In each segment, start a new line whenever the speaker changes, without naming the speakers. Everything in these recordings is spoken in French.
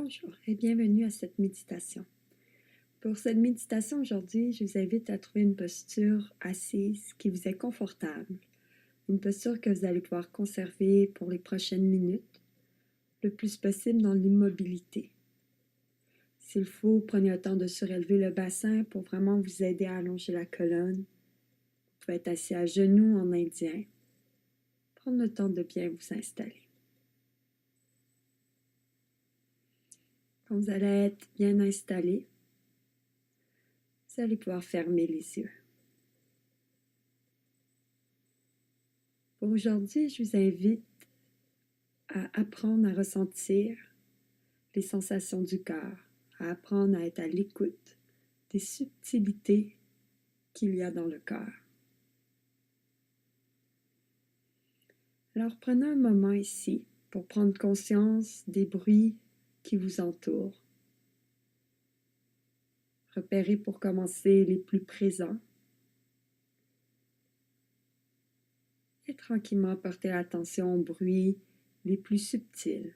Bonjour et bienvenue à cette méditation. Pour cette méditation aujourd'hui, je vous invite à trouver une posture assise qui vous est confortable, une posture que vous allez pouvoir conserver pour les prochaines minutes, le plus possible dans l'immobilité. S'il faut, prenez le temps de surélever le bassin pour vraiment vous aider à allonger la colonne. Vous pouvez être assis à genoux en indien. Prendre le temps de bien vous installer. Quand vous allez être bien installé, vous allez pouvoir fermer les yeux. Pour aujourd'hui, je vous invite à apprendre à ressentir les sensations du cœur, à apprendre à être à l'écoute des subtilités qu'il y a dans le cœur. Alors prenez un moment ici pour prendre conscience des bruits qui vous entourent. Repérez pour commencer les plus présents et tranquillement portez l'attention aux bruits les plus subtils.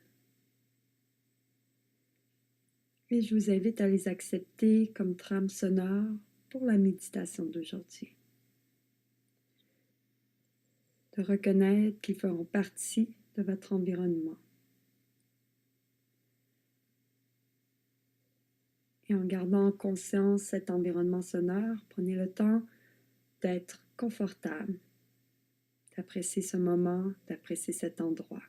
Et je vous invite à les accepter comme trame sonore pour la méditation d'aujourd'hui. De reconnaître qu'ils feront partie de votre environnement. Et en gardant en conscience cet environnement sonore, prenez le temps d'être confortable, d'apprécier ce moment, d'apprécier cet endroit.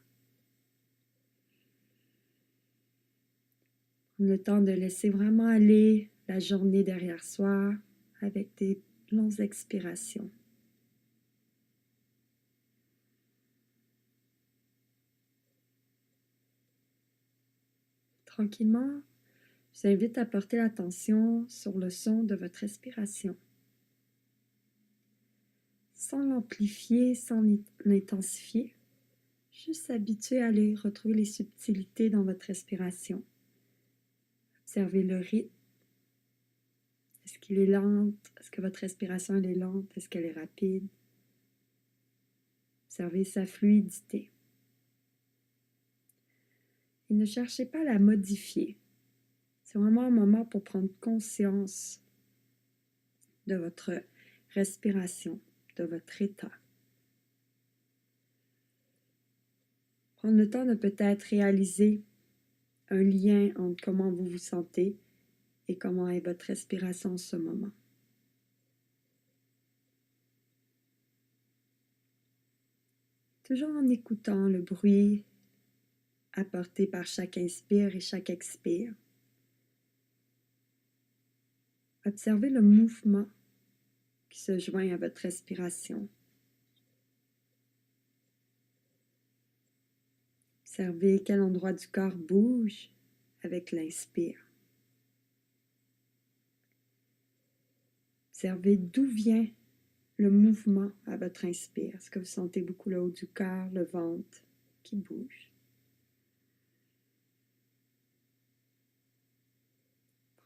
Prenez le temps de laisser vraiment aller la journée derrière soi avec des longues expirations. Tranquillement, je vous invite à porter l'attention sur le son de votre respiration. Sans l'amplifier, sans l'intensifier, juste s'habituer à aller retrouver les subtilités dans votre respiration. Observez le rythme. Est-ce qu'il est lent? Est-ce que votre respiration elle est lente? Est-ce qu'elle est rapide? Observez sa fluidité. Et ne cherchez pas à la modifier. C'est vraiment un moment pour prendre conscience de votre respiration, de votre état. Prendre le temps de peut-être réaliser un lien entre comment vous vous sentez et comment est votre respiration en ce moment. Toujours en écoutant le bruit apporté par chaque inspire et chaque expire. Observez le mouvement qui se joint à votre respiration. Observez quel endroit du corps bouge avec l'inspire. Observez d'où vient le mouvement à votre inspire. Est-ce que vous sentez beaucoup le haut du corps, le ventre qui bouge?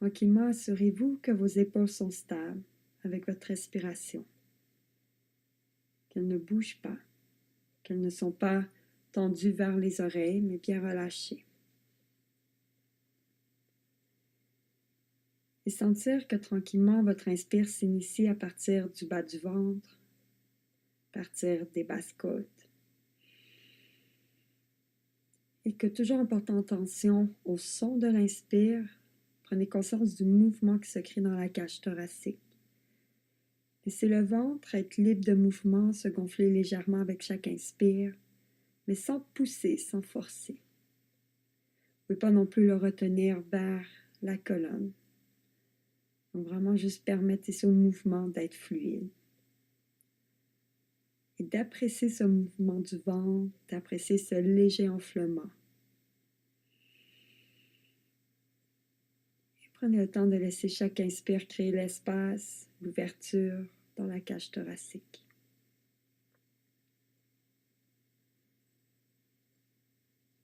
Tranquillement, assurez-vous que vos épaules sont stables avec votre respiration, qu'elles ne bougent pas, qu'elles ne sont pas tendues vers les oreilles, mais bien relâchées. Et sentir que tranquillement, votre inspire s'initie à partir du bas du ventre, à partir des basses côtes. Et que toujours en portant attention au son de l'inspire, prenez conscience du mouvement qui se crée dans la cage thoracique. Laissez le ventre être libre de mouvement, se gonfler légèrement avec chaque inspire, mais sans pousser, sans forcer. Vous ne pouvez pas non plus le retenir vers la colonne. Donc vraiment juste permettre au mouvement d'être fluide. Et d'apprécier ce mouvement du ventre, d'apprécier ce léger enflement. Et prenez le temps de laisser chaque inspire créer l'espace, l'ouverture dans la cage thoracique.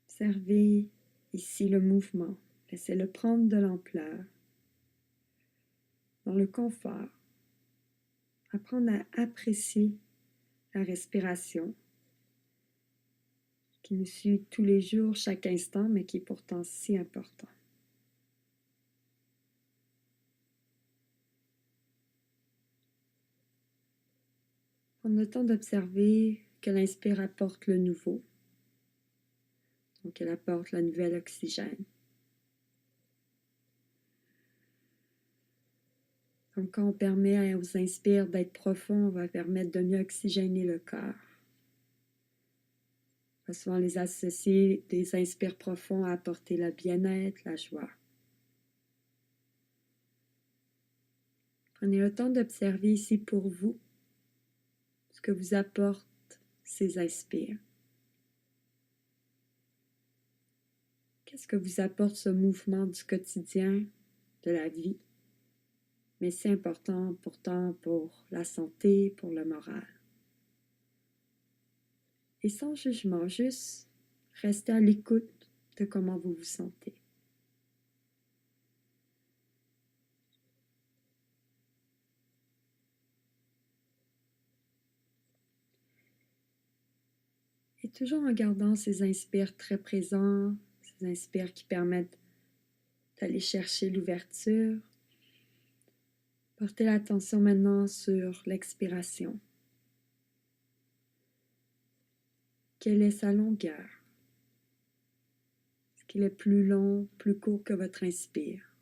Observez ici le mouvement, laissez-le prendre de l'ampleur. Dans le confort, apprendre à apprécier la respiration qui nous suit tous les jours, chaque instant, mais qui est pourtant si important. Prendre le temps d'observer que l'inspire apporte le nouveau. Donc, elle apporte le nouvel oxygène. Donc, quand on permet aux inspires d'être profonds, on va permettre de mieux oxygéner le corps. On va souvent les associer, des inspires profonds, à apporter le bien-être, la joie. Prenez le temps d'observer ici pour vous ce que vous apportent ces inspires. Qu'est-ce que vous apporte ce mouvement du quotidien, de la vie? Mais c'est important pourtant pour la santé, pour le moral. Et sans jugement, juste restez à l'écoute de comment vous vous sentez. Et toujours en gardant ces inspires très présents, ces inspires qui permettent d'aller chercher l'ouverture, portez l'attention maintenant sur l'expiration. Quelle est sa longueur? Est-ce qu'il est plus long, plus court que votre inspire?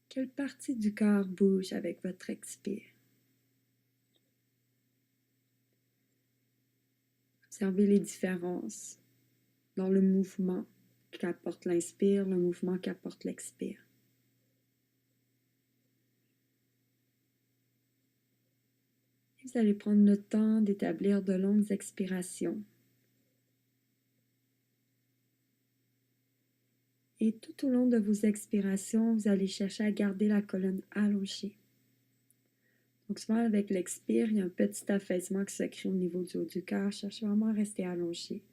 Quelle partie du corps bouge avec votre expire? Observez les différences dans le mouvement qu'apporte l'inspire, le mouvement qu'apporte l'expire. Et vous allez prendre le temps d'établir de longues expirations. Et tout au long de vos expirations, vous allez chercher à garder la colonne allongée. Donc souvent avec l'expire, il y a un petit affaissement qui se crée au niveau du haut du cœur. Cherchez vraiment à rester allongé.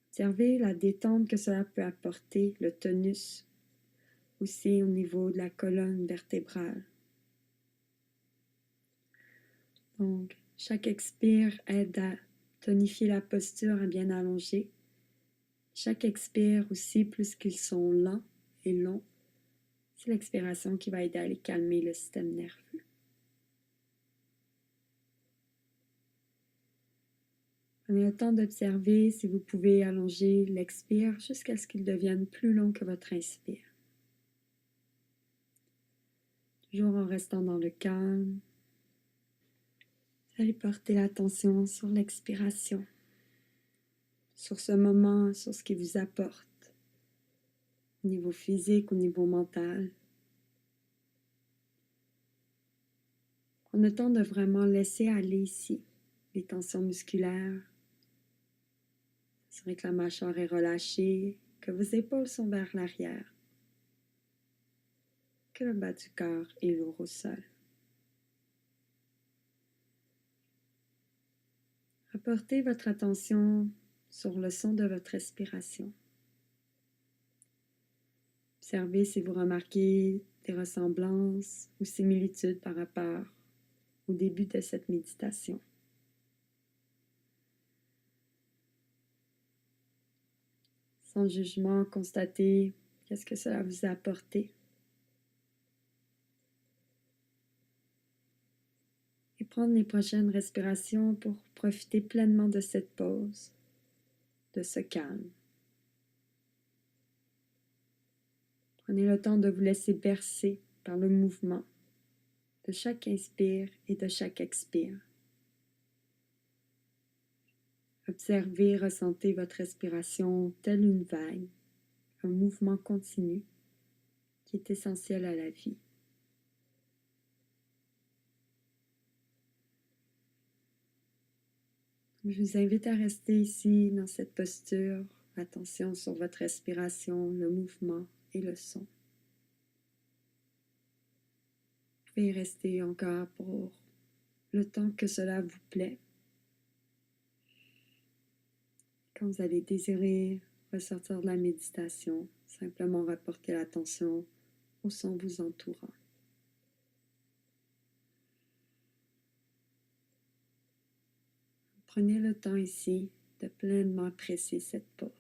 Observez la détente que cela peut apporter, le tonus aussi au niveau de la colonne vertébrale. Donc, chaque expire aide à tonifier la posture, à bien allonger. Chaque expire aussi, plus qu'ils sont lents et longs, c'est l'expiration qui va aider à aller calmer le système nerveux. Prenez le temps d'observer si vous pouvez allonger l'expire jusqu'à ce qu'il devienne plus long que votre inspire. Toujours en restant dans le calme, vous allez porter l'attention sur l'expiration, sur ce moment, sur ce qui vous apporte, au niveau physique, au niveau mental. Prenez le temps de vraiment laisser aller ici les tensions musculaires. Assurez que la mâchoire est relâchée, que vos épaules sont vers l'arrière, que le bas du corps est lourd au sol. Apportez votre attention sur le son de votre respiration. Observez si vous remarquez des ressemblances ou similitudes par rapport au début de cette méditation. Sans jugement, constatez qu'est-ce que cela vous a apporté. Et prendre les prochaines respirations pour profiter pleinement de cette pause, de ce calme. Prenez le temps de vous laisser bercer par le mouvement de chaque inspire et de chaque expire. Observez, ressentez votre respiration telle une vague, un mouvement continu qui est essentiel à la vie. Je vous invite à rester ici dans cette posture, attention sur votre respiration, le mouvement et le son. Vous pouvez y rester encore pour le temps que cela vous plaît. Quand vous allez désirer ressortir de la méditation, simplement rapporter l'attention au son vous entourant. Prenez le temps ici de pleinement apprécier cette pause.